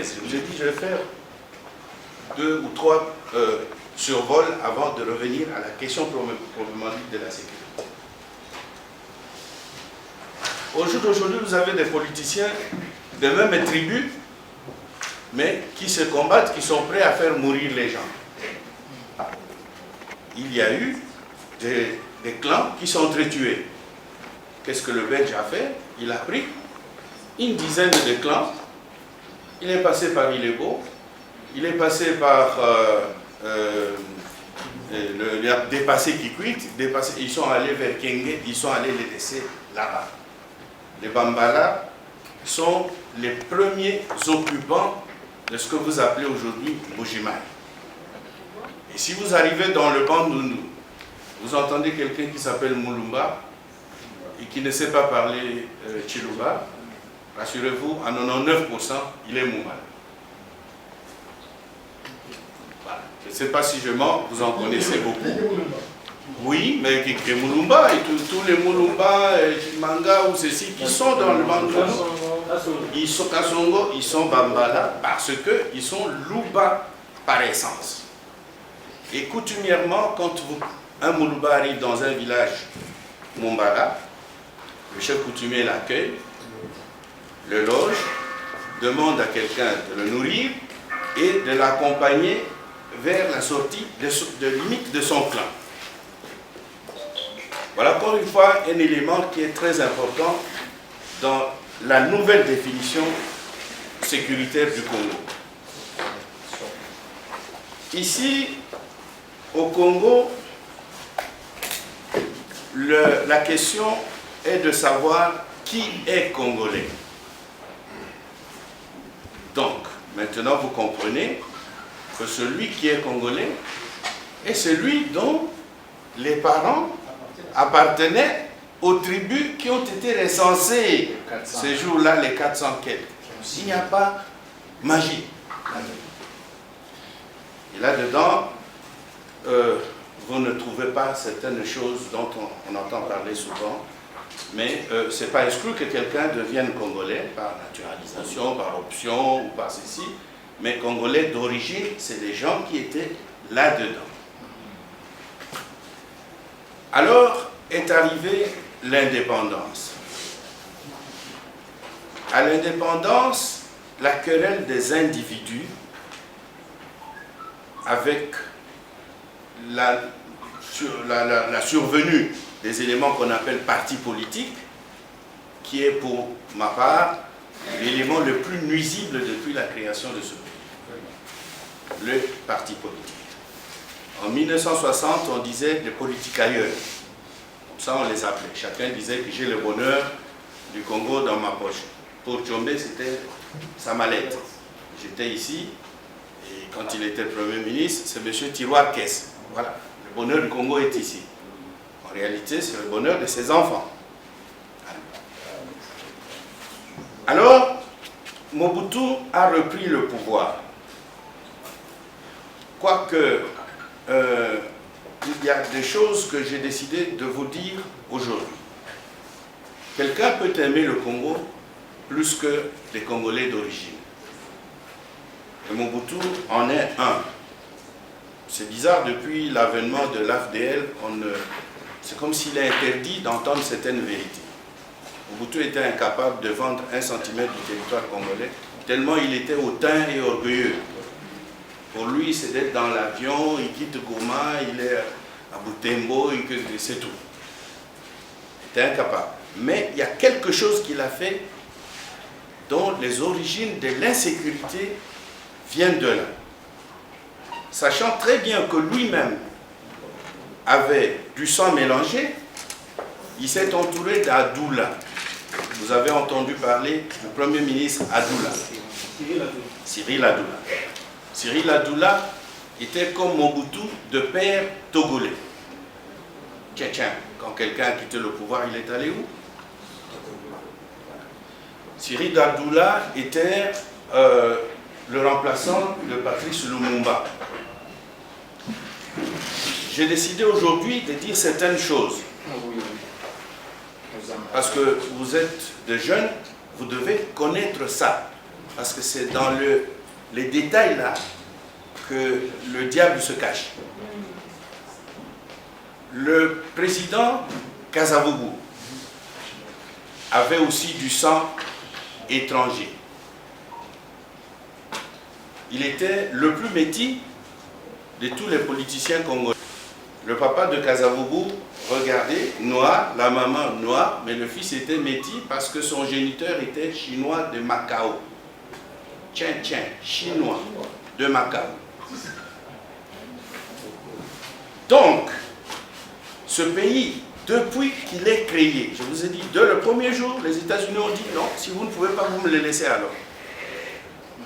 synthèse. Je vous ai dit, je vais faire 2 ou 3 survols avant de revenir à la question problématique de la sécurité. Au jour d'aujourd'hui, vous avez des politiciens de même tribus, mais qui se combattent, qui sont prêts à faire mourir les gens. Il y a eu des clans qui sont entretués. Qu'est-ce que le Belge a fait? Il a pris une dizaine de clans, il est passé par Ilebo, il est passé par il a dépassé Kikwit, ils sont allés vers Kenge, ils sont allés les laisser là-bas. Les Bambala sont les premiers occupants de ce que vous appelez aujourd'hui Bujimaï. Et si vous arrivez dans le Bandundu, vous entendez quelqu'un qui s'appelle Mulumba et qui ne sait pas parler Chiluba, rassurez-vous, à 99%, il est Moumal. Voilà. Je ne sais pas si je mens, vous en connaissez beaucoup. Oui, mais Mulumba et tous les Mulumba, Chimanga ou ceci qui sont dans le Bandundu, ils sont Kasongo, ils sont Bambala parce qu'ils sont Luba par essence. Et coutumièrement, quand un Moulouba arrive dans un village Mumbala, le chef coutumier l'accueille, le loge, demande à quelqu'un de le nourrir et de l'accompagner vers la sortie de limite de son clan. Voilà encore une fois un élément qui est très important dans la nouvelle définition sécuritaire du Congo. Ici, au Congo, la question est de savoir qui est congolais. Donc, maintenant vous comprenez que celui qui est congolais est celui dont les parents appartenaient aux tribus qui ont été recensées ces jours-là, les 400 quelques. S'il n'y a pas magie. Et là-dedans, vous ne trouvez pas certaines choses dont on entend parler souvent, mais ce n'est pas exclu que quelqu'un devienne congolais par naturalisation, par option ou par ceci, mais congolais d'origine, c'est des gens qui étaient là-dedans. Alors est arrivée l'indépendance. À l'indépendance, la querelle des individus avec la survenue des éléments qu'on appelle partis politiques, qui est pour ma part l'élément le plus nuisible depuis la création de ce pays. Le parti politique. En 1960, on disait les politicailleurs. Comme ça, on les appelait. Chacun disait que j'ai le bonheur du Congo dans ma poche. Pour Tchombe, c'était sa mallette. J'étais ici, et quand il était Premier ministre, c'est M. Tiroir Kess. Voilà, le bonheur du Congo est ici. En réalité, c'est le bonheur de ses enfants. Alors, Mobutu a repris le pouvoir. Quoique, il y a des choses que j'ai décidé de vous dire aujourd'hui. Quelqu'un peut aimer le Congo plus que les Congolais d'origine. Et Mobutu en est un. C'est bizarre, depuis l'avènement de l'AFDL, c'est comme s'il est interdit d'entendre certaines vérités. Mobutu était incapable de vendre 1 centimètre du territoire congolais, tellement il était hautain et orgueilleux. Pour lui, c'est d'être dans l'avion, il quitte Goma, il est à Butembo, c'est tout. Il était incapable. Mais il y a quelque chose qu'il a fait dont les origines de l'insécurité viennent de là. Sachant très bien que lui-même avait du sang mélangé, il s'est entouré d'Adoula. Vous avez entendu parler du Premier ministre Adoula. Cyril Adoula. Cyril Adoula était comme Mobutu de père togolais. Tiens, quand quelqu'un a quitté le pouvoir, il est allé où? Cyril Adoula était le remplaçant de Patrice Lumumba. J'ai décidé aujourd'hui de dire certaines choses. Parce que vous êtes des jeunes, vous devez connaître ça. parce que c'est dans les détails là que le diable se cache. Le président Kasavubu avait aussi du sang étranger. Il était le plus métis de tous les politiciens congolais. Le papa de Kasavubu, regardez, noir, la maman noire, mais le fils était métis parce que son géniteur était chinois de Macao. Tiens, chinois de Macao. Donc, ce pays, depuis qu'il est créé, je vous ai dit, dès le premier jour, les États-Unis ont dit non, si vous ne pouvez pas, vous me le laissez alors.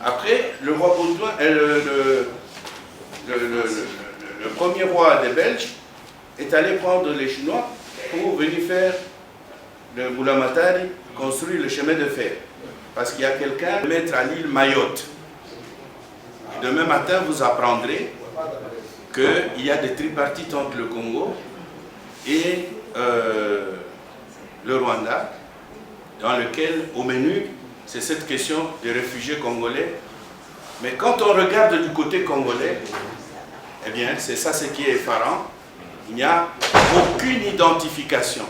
Après, le roi Baudouin, le premier roi des Belges est allé prendre les Chinois pour venir faire le Boulamatari, construire le chemin de fer. Parce qu'il y a quelqu'un à mettre à l'île Mayotte. Et demain matin, vous apprendrez qu'il y a des tripartites entre le Congo et le Rwanda, dans lequel, au menu, c'est cette question des réfugiés congolais. Mais quand on regarde du côté congolais, eh bien, c'est ça ce qui est effarant. Il n'y a aucune identification.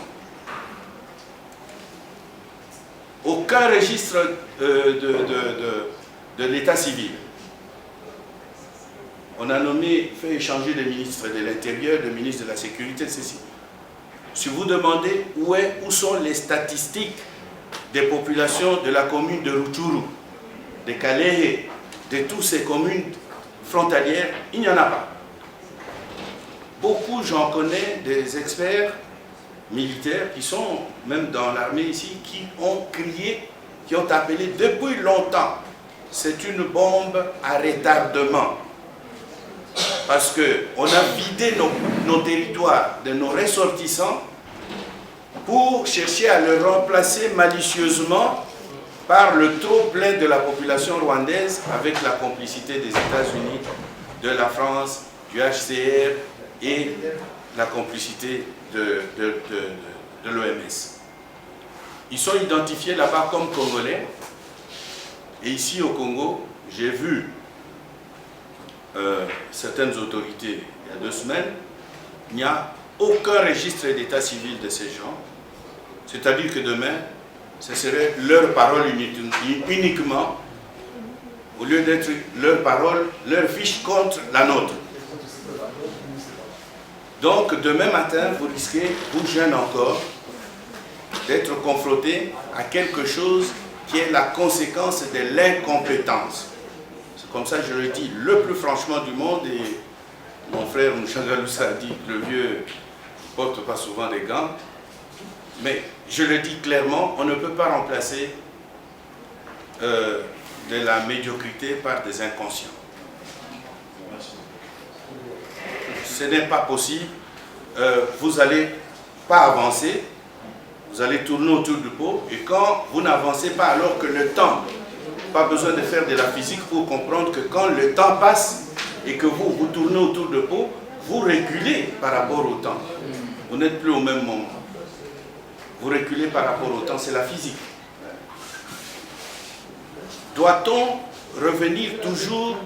Aucun registre de l'état civil. On a fait échanger des ministres de l'Intérieur, des ministres de la Sécurité, ceci. Si vous demandez où sont les statistiques des populations de la commune de Rutshuru, de Kalehe, de toutes ces communes frontalières, il n'y en a pas. Beaucoup, j'en connais, des experts militaires qui sont même dans l'armée ici, qui ont crié, qui ont appelé depuis longtemps. C'est une bombe à retardement. Parce qu'on a vidé nos territoires de nos ressortissants pour chercher à le remplacer malicieusement par le trop plein de la population rwandaise avec la complicité des États-Unis, de la France, du HCR et la complicité de l'OMS. Ils sont identifiés là-bas comme Congolais. Et ici au Congo, j'ai vu certaines autorités il y a 2 semaines, il n'y a aucun registre d'état civil de ces gens. C'est-à-dire que demain, ce serait leur parole uniquement, au lieu d'être leur parole, leur fiche contre la nôtre. Donc demain matin, vous risquez, vous jeunes encore, d'être confrontés à quelque chose qui est la conséquence de l'incompétence. C'est comme ça que je le dis le plus franchement du monde, et mon frère Mouchangaloussa a dit que le vieux ne porte pas souvent des gants, mais je le dis clairement, on ne peut pas remplacer de la médiocrité par des inconscients. Ce n'est pas possible, vous n'allez pas avancer, vous allez tourner autour du pot, et quand vous n'avancez pas alors que le temps, pas besoin de faire de la physique pour comprendre que quand le temps passe et que vous tournez autour du pot, vous reculez par rapport au temps. Vous n'êtes plus au même moment. Vous reculez par rapport au temps, c'est la physique. Doit-on revenir toujours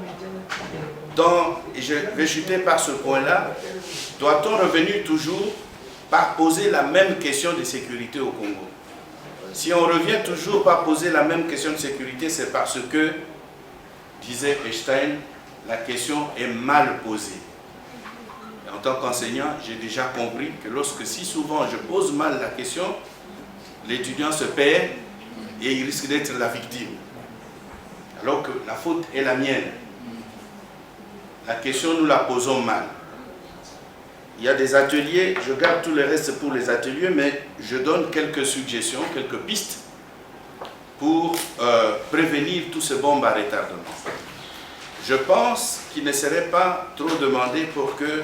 dans, et je vais chuter par ce point-là, doit-on revenir toujours par poser la même question de sécurité au Congo? Si on revient toujours par poser la même question de sécurité, c'est parce que, disait Einstein, la question est mal posée. Et en tant qu'enseignant, j'ai déjà compris que lorsque si souvent je pose mal la question, l'étudiant se perd et il risque d'être la victime. Alors que la faute est la mienne. La question, nous la posons mal. Il y a des ateliers, je garde tout le reste pour les ateliers, mais je donne quelques suggestions, quelques pistes pour prévenir tous ces bombes à retardement. Je pense qu'il ne serait pas trop demandé pour que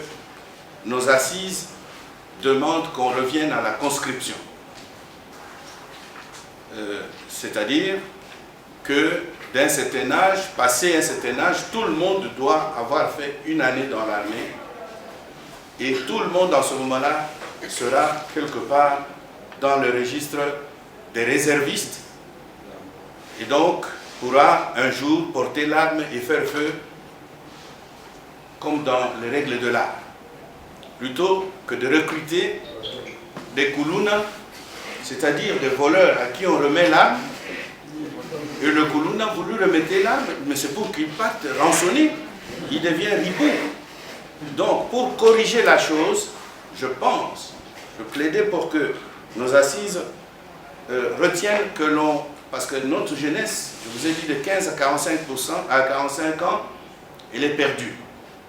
nos assises demandent qu'on revienne à la conscription. C'est-à-dire que d'un certain âge, passé un certain âge, tout le monde doit avoir fait 1 année dans l'armée. Et tout le monde, en ce moment-là, sera quelque part dans le registre des réservistes. Et donc, pourra un jour porter l'arme et faire feu comme dans les règles de l'art, plutôt que de recruter des koulouna, c'est-à-dire des voleurs à qui on remet l'arme, et le koulouna, vous lui remettez l'arme, mais c'est pour qu'il parte rançonner, il devient ribou. Donc, pour corriger la chose, je plaidais pour que nos assises retiennent que l'on... Parce que notre jeunesse, je vous ai dit de 15 à 45 ans, elle est perdue.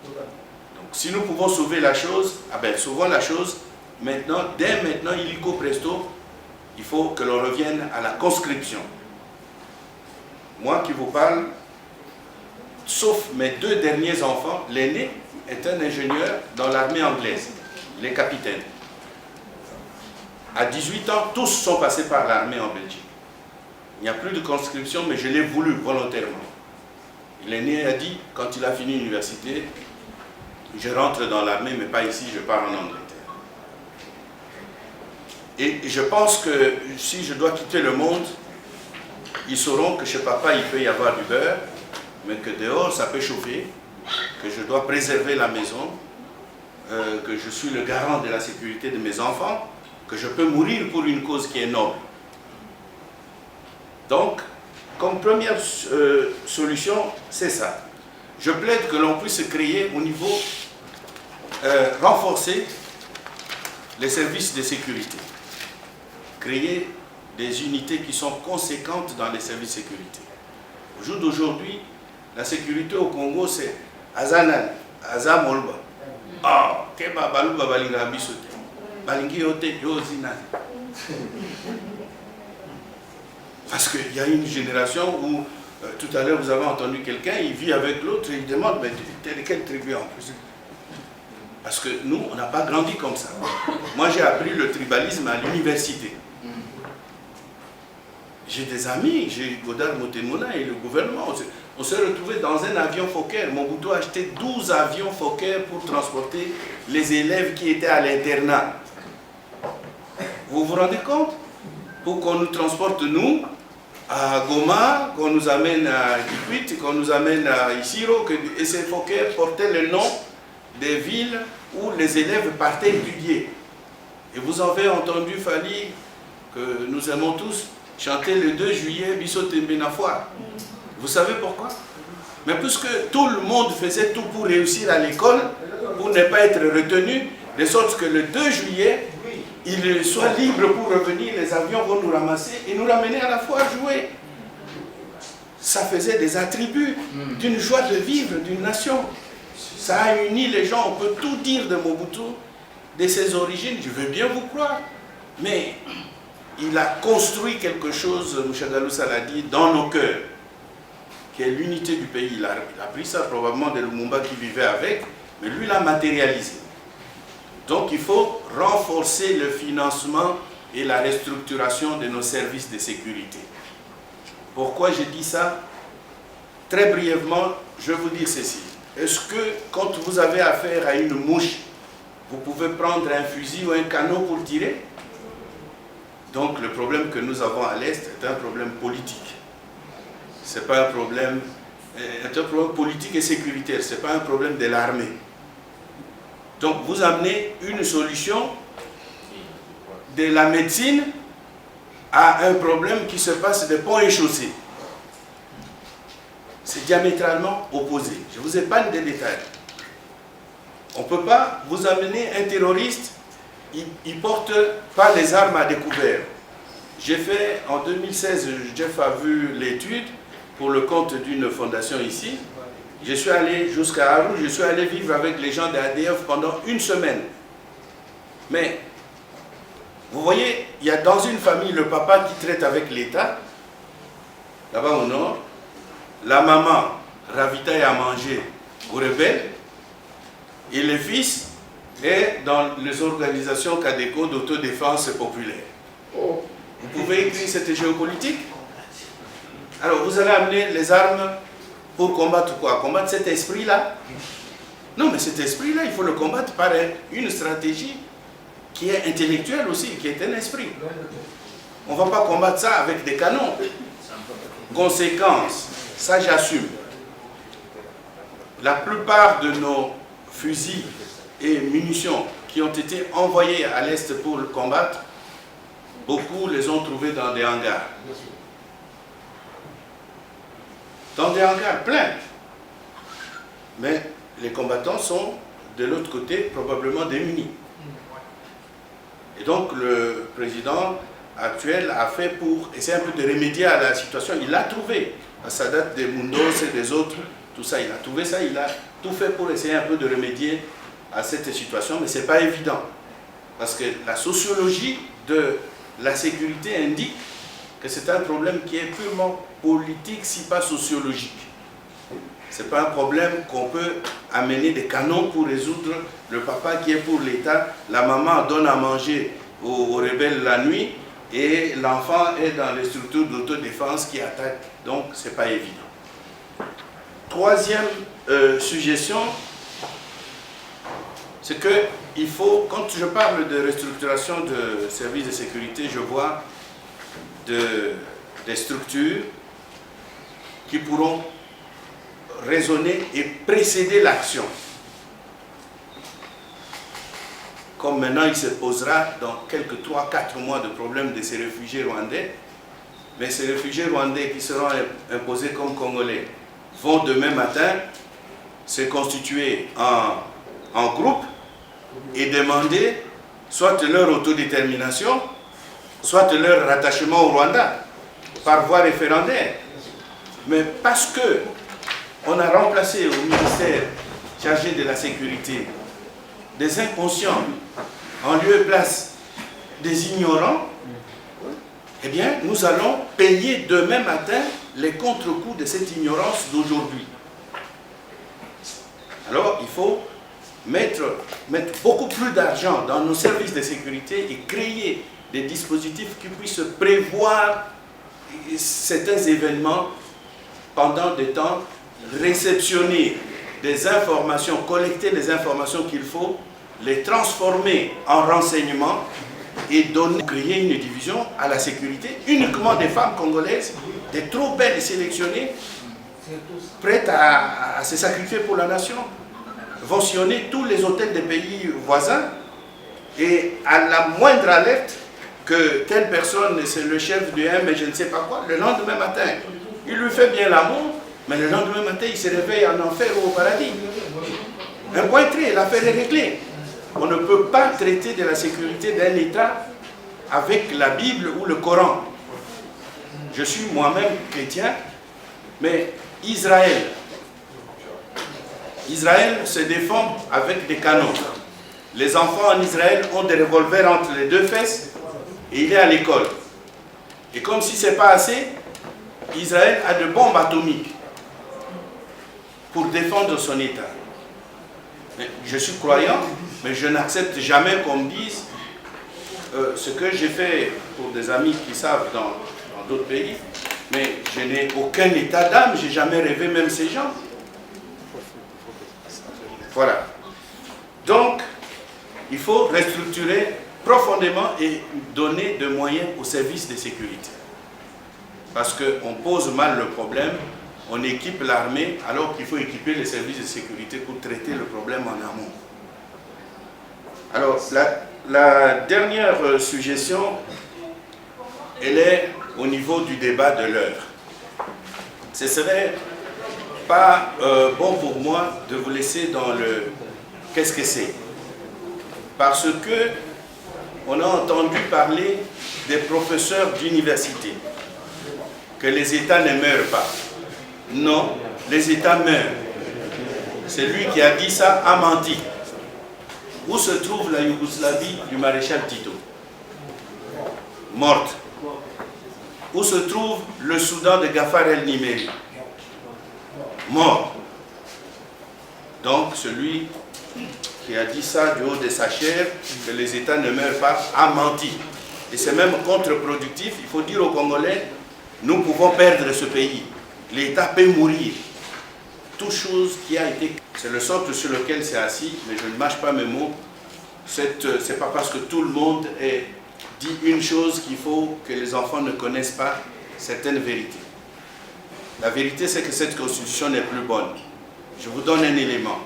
Donc, si nous pouvons sauver la chose, sauvons la chose. Maintenant, dès maintenant, illico presto, il faut que l'on revienne à la conscription. Moi qui vous parle, sauf mes 2 derniers enfants, l'aîné est un ingénieur dans l'armée anglaise, il est capitaine. À 18 ans, tous sont passés par l'armée en Belgique. Il n'y a plus de conscription, mais je l'ai voulu volontairement. L'aîné a dit, quand il a fini l'université, je rentre dans l'armée, mais pas ici, je pars en Angleterre. Et je pense que si je dois quitter le monde, ils sauront que chez papa, il peut y avoir du beurre, mais que dehors, ça peut chauffer, que je dois préserver la maison, que je suis le garant de la sécurité de mes enfants, que je peux mourir pour une cause qui est noble. Donc, comme première solution, c'est ça. Je plaide que l'on puisse créer au niveau, renforcer les services de sécurité. Créer des unités qui sont conséquentes dans les services de sécurité. Au jour d'aujourd'hui, la sécurité au Congo, c'est Azanan, Azamolba. Ah, Keba Baluba Balinga Bisote. Balingi Yote Yozinan. Parce qu'il y a une génération où, tout à l'heure, vous avez entendu quelqu'un, il vit avec l'autre et il demande, mais t'es de quelle tribu en plus? Parce que nous, on n'a pas grandi comme ça. Moi, j'ai appris le tribalisme à l'université. J'ai des amis, j'ai Godard Motemona et le gouvernement. On s'est retrouvés dans un avion Fokker. Mobutu a acheté 12 avions Fokker pour transporter les élèves qui étaient à l'internat. Vous vous rendez compte? Pour qu'on nous transporte, nous, à Goma, qu'on nous amène à Kikwit, qu'on nous amène à Isiro, et ces Fokker portaient le nom des villes où les élèves partaient étudier. Et vous avez entendu, Fali, que nous aimons tous, chanter le 2 juillet, Bissot et Benafouar. Vous savez pourquoi? Mais puisque tout le monde faisait tout pour réussir à l'école, pour ne pas être retenu, de sorte que le 2 juillet, il soit libre pour revenir, les avions vont nous ramasser et nous ramener à la foire jouer. Ça faisait des attributs d'une joie de vivre, d'une nation. Ça a uni les gens, on peut tout dire de Mobutu, de ses origines, je veux bien vous croire. Mais il a construit quelque chose, Mouchagalou l'a dit, dans nos cœurs, qui est l'unité du pays. Il a pris ça probablement de Lumumba qui vivait avec, mais lui l'a matérialisé. Donc il faut renforcer le financement et la restructuration de nos services de sécurité. Pourquoi je dis ça? Très brièvement, je vais vous dire ceci. Est-ce que quand vous avez affaire à une mouche, vous pouvez prendre un fusil ou un canon pour tirer? Donc le problème que nous avons à l'Est est un problème politique. Ce n'est pas un problème politique et sécuritaire, ce n'est pas un problème de l'armée. Donc vous amenez une solution de la médecine à un problème qui se passe des ponts et chaussées. C'est diamétralement opposé. Je vous épargne des détails. On ne peut pas vous amener un terroriste, il ne porte pas les armes à découvert. J'ai fait, en 2016, Jeff a vu l'étude pour le compte d'une fondation ici. Je suis allé jusqu'à Arou, je suis allé vivre avec les gens de ADF pendant une semaine. Mais, vous voyez, il y a dans une famille le papa qui traite avec l'État, là-bas au nord, la maman ravitaille à manger aux rebelles, et le fils est dans les organisations CADECO d'autodéfense populaire. Vous pouvez écrire cette géopolitique? Alors, vous allez amener les armes pour combattre quoi? Combattre cet esprit-là? Non, mais cet esprit-là, il faut le combattre par une stratégie qui est intellectuelle aussi, qui est un esprit. On ne va pas combattre ça avec des canons. conséquence, ça j'assume. La plupart de nos fusils et munitions qui ont été envoyés à l'Est pour le combattre, beaucoup les ont trouvés dans des hangars. Dans des hangars pleins. Mais les combattants sont de l'autre côté probablement démunis. Et donc le président actuel a fait pour essayer un peu de remédier à la situation. Il l'a trouvé. Ça date des Mundos et des autres, tout ça. Il a trouvé ça, il a tout fait pour essayer un peu de remédier à cette situation, mais ce n'est pas évident. Parce que la sociologie de la sécurité indique que c'est un problème qui est purement politique, si pas sociologique. Ce n'est pas un problème qu'on peut amener des canons pour résoudre. Le papa qui est pour l'État, la maman donne à manger aux rebelles la nuit et l'enfant est dans les structures d'autodéfense qui attaquent. Donc, ce n'est pas évident. Troisième suggestion, c'est qu'il faut, quand je parle de restructuration de services de sécurité, je vois des structures qui pourront raisonner et précéder l'action. Comme maintenant il se posera dans quelques 3-4 mois de problème de ces réfugiés rwandais, mais ces réfugiés rwandais qui seront imposés comme Congolais vont demain matin se constituer en groupe et demander soit leur autodétermination, soit leur rattachement au Rwanda par voie référendaire. Mais parce que on a remplacé au ministère chargé de la sécurité des inconscients en lieu et place des ignorants, eh bien, nous allons payer demain matin les contre-coups de cette ignorance d'aujourd'hui. Alors, il faut mettre beaucoup plus d'argent dans nos services de sécurité et créer des dispositifs qui puissent prévoir certains événements pendant des temps, réceptionner des informations, collecter les informations qu'il faut, les transformer en renseignements et créer une division à la sécurité uniquement des femmes congolaises, des trop belles et sélectionnées, prêtes à se sacrifier pour la nation, vont sillonner tous les hôtels des pays voisins et à la moindre alerte que telle personne, c'est le chef du M et je ne sais pas quoi, le lendemain matin, il lui fait bien l'amour, mais le lendemain matin, il se réveille en enfer ou au paradis. Un point trait, l'affaire est réglée. On ne peut pas traiter de la sécurité d'un État avec la Bible ou le Coran. Je suis moi-même chrétien, mais Israël se défend avec des canons. Les enfants en Israël ont des revolvers entre les deux fesses et il est à l'école. Et comme si ce n'est pas assez, Israël a de bombes atomiques pour défendre son État. Je suis croyant, mais je n'accepte jamais qu'on me dise ce que j'ai fait pour des amis qui savent dans d'autres pays, mais je n'ai aucun état d'âme, je n'ai jamais rêvé même ces gens. Voilà. Donc, il faut restructurer profondément et donner des moyens aux services de sécurité. Parce qu'on pose mal le problème, on équipe l'armée alors qu'il faut équiper les services de sécurité pour traiter le problème en amont. Alors, la dernière suggestion, elle est au niveau du débat de l'heure. Ce ne serait pas bon pour moi de vous laisser dans le « qu'est-ce que c'est ?» Parce que on a entendu parler des professeurs d'université, que les États ne meurent pas. Non, les États meurent. C'est lui qui a dit ça a menti. Où se trouve la Yougoslavie du maréchal Tito? Morte. Où se trouve le Soudan de Gafar el-Nimeri? Mort. Donc celui qui a dit ça du haut de sa chair, que les États ne meurent pas, a menti. Et c'est même contre-productif. Il faut dire aux Congolais, nous pouvons perdre ce pays. L'État peut mourir. Toute chose qui a été... C'est le socle sur lequel c'est assis, mais je ne mâche pas mes mots. C'est pas parce que tout le monde dit une chose qu'il faut que les enfants ne connaissent pas certaines vérités. La vérité, c'est que cette constitution n'est plus bonne. Je vous donne un élément.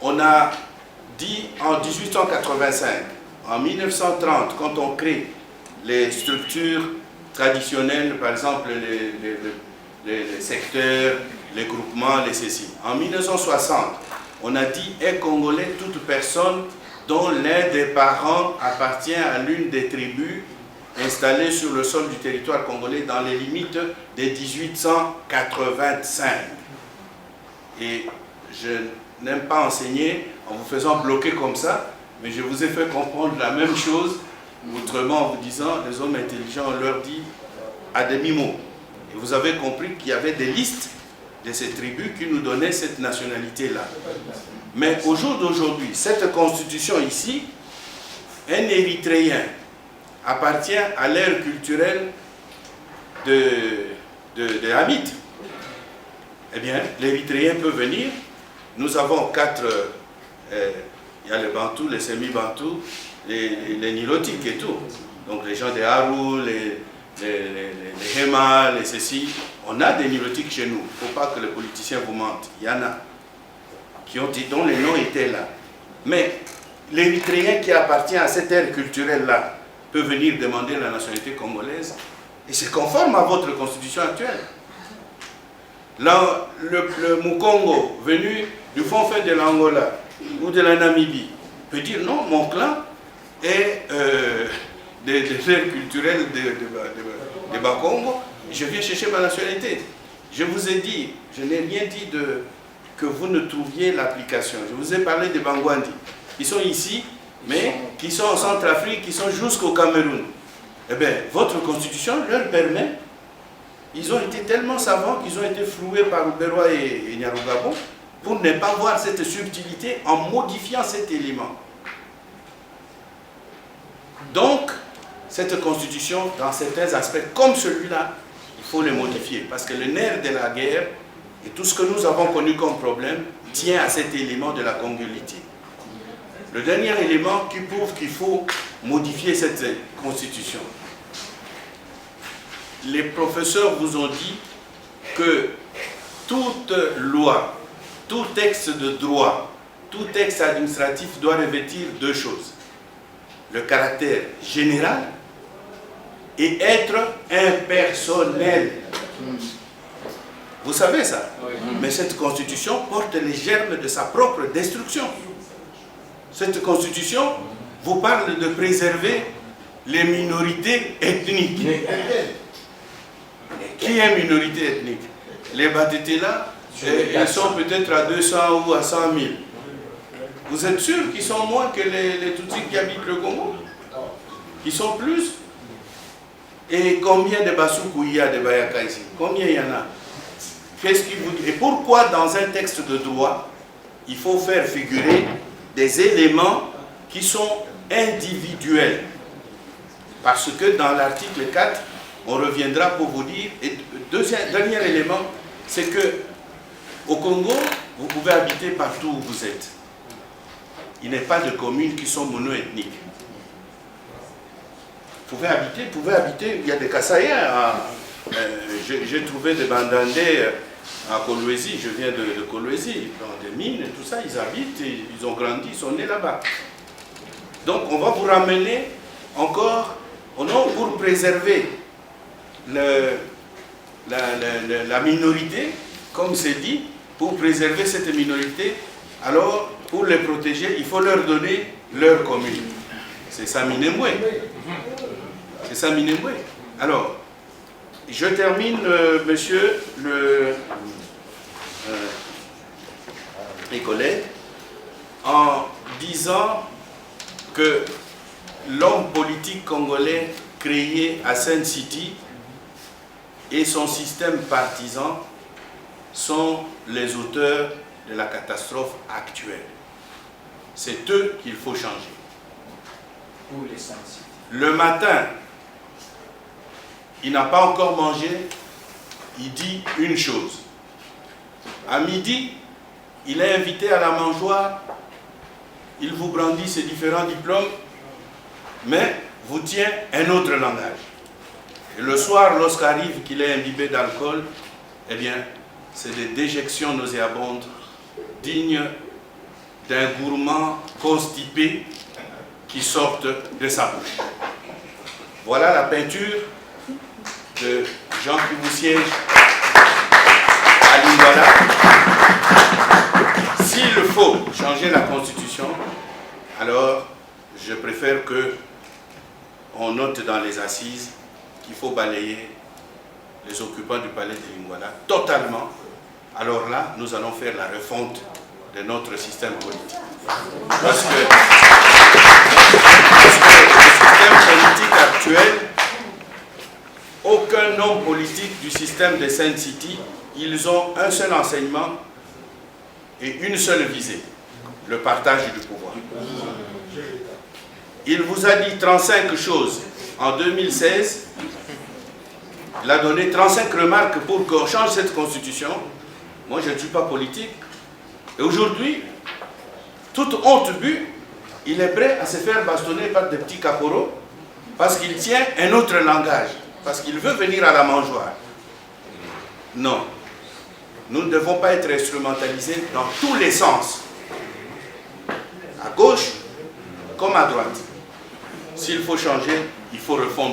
On a dit en 1885, en 1930, quand on crée les structures traditionnelles, par exemple les secteurs, les groupements, les ceci. En 1960, on a dit « est congolais toute personne dont l'un des parents appartient à l'une des tribus installées sur le sol du territoire congolais dans les limites de 1885. » Et je n'aime pas enseigner en vous faisant bloquer comme ça, mais je vous ai fait comprendre la même chose, autrement en vous disant, les hommes intelligents, on leur dit à demi-mot. Et vous avez compris qu'il y avait des listes de ces tribus qui nous donnaient cette nationalité-là. Mais au jour d'aujourd'hui, cette constitution ici, un Érythréen appartient à l'ère culturelle de Hamid. Eh bien, l'Érythréen peut venir. Nous avons 4, il y a les Bantous, les semi-Bantous, les Nilotiques et tout. Donc les gens des Haru, les Hema, les ceci. On a des Nilotiques chez nous. Il ne faut pas que les politiciens vous mentent. Il y en a qui ont dit, dont les noms étaient là. Mais l'Érythréen qui appartient à cette ère culturelle-là peut venir demander la nationalité congolaise. Et c'est conforme à votre constitution actuelle. Là, le Mukongo, venu du fond fait de l'Angola ou de la Namibie, peut dire non, mon clan est des ères culturelles de Bakongo, je viens chercher ma nationalité. Je vous ai dit, je n'ai rien dit que vous ne trouviez l'application. Je vous ai parlé des Bangwandi, qui sont ici, mais qui sont en Centrafrique, qui sont jusqu'au Cameroun. Eh bien, votre constitution leur permet. Ils ont été tellement savants qu'ils ont été floués par Uberwa et Nyarugabo pour ne pas voir cette subtilité en modifiant cet élément. Donc, cette constitution, dans certains aspects, comme celui-là, il faut le modifier. Parce que le nerf de la guerre et tout ce que nous avons connu comme problème tient à cet élément de la congruité. Le dernier élément qui prouve qu'il faut modifier cette constitution. Les professeurs vous ont dit que toute loi, tout texte de droit, tout texte administratif doit revêtir 2 choses. Le caractère général et être impersonnel. Vous savez ça? Oui. Mais cette constitution porte les germes de sa propre destruction. Cette constitution vous parle de préserver les minorités ethniques. Qui est minorité ethnique? Les Batété-là, ils sont peut-être à 200 ou à 100 000. Vous êtes sûr qu'ils sont moins que les Tutsis qui habitent le Congo? Ils sont plus? Et combien de Basuku il y a de Bayaka ici? Combien il y en a? Qu'est-ce qui vous dit? Et pourquoi dans un texte de droit, il faut faire figurer des éléments qui sont individuels? Parce que dans l'article 4, on reviendra pour vous dire, et dernier élément, c'est que au Congo, vous pouvez habiter partout où vous êtes. Il n'y a pas de communes qui sont mono-ethniques. Vous pouvez habiter, il y a des Kassaïens. J'ai trouvé des Bandandais à Kolwezi, je viens de Kolwezi, dans des mines et tout ça, ils habitent, ils ont grandi, ils sont nés là-bas. Donc on va vous ramener encore, pour préserver la minorité, comme c'est dit, pour préserver cette minorité, alors pour les protéger, il faut leur donner leur commune. C'est ça Minembwe. C'est ça Minembwe. Alors, je termine, monsieur les collègues, en disant que l'homme politique congolais créé à Sun City et son système partisan sont les auteurs de la catastrophe actuelle. C'est eux qu'il faut changer. Le matin, il n'a pas encore mangé, il dit une chose. À midi, il est invité à la mangeoire, il vous brandit ses différents diplômes, mais vous tient un autre langage. Et le soir, lorsqu'arrive qu'il est imbibé d'alcool, eh bien, c'est des déjections nauséabondes dignes d'un gourmand constipé qui sortent de sa bouche. Voilà la peinture de Jean qui vous siège à Lingala. S'il faut changer la Constitution, alors je préfère que on note dans les assises qu'il faut balayer les occupants du palais de Lingala totalement. Alors là, nous allons faire la refonte de notre système politique. Parce que le système politique actuel, aucun homme politique du système de Sun City, ils ont un seul enseignement et une seule visée, le partage du pouvoir. Il vous a dit 35 choses en 2016, il a donné 35 remarques pour qu'on change cette constitution. Moi, je ne suis pas politique. Et aujourd'hui, toute honte bue, il est prêt à se faire bastonner par des petits caporaux parce qu'il tient un autre langage, parce qu'il veut venir à la mangeoire. Non. Nous ne devons pas être instrumentalisés dans tous les sens, à gauche comme à droite. S'il faut changer, il faut refondre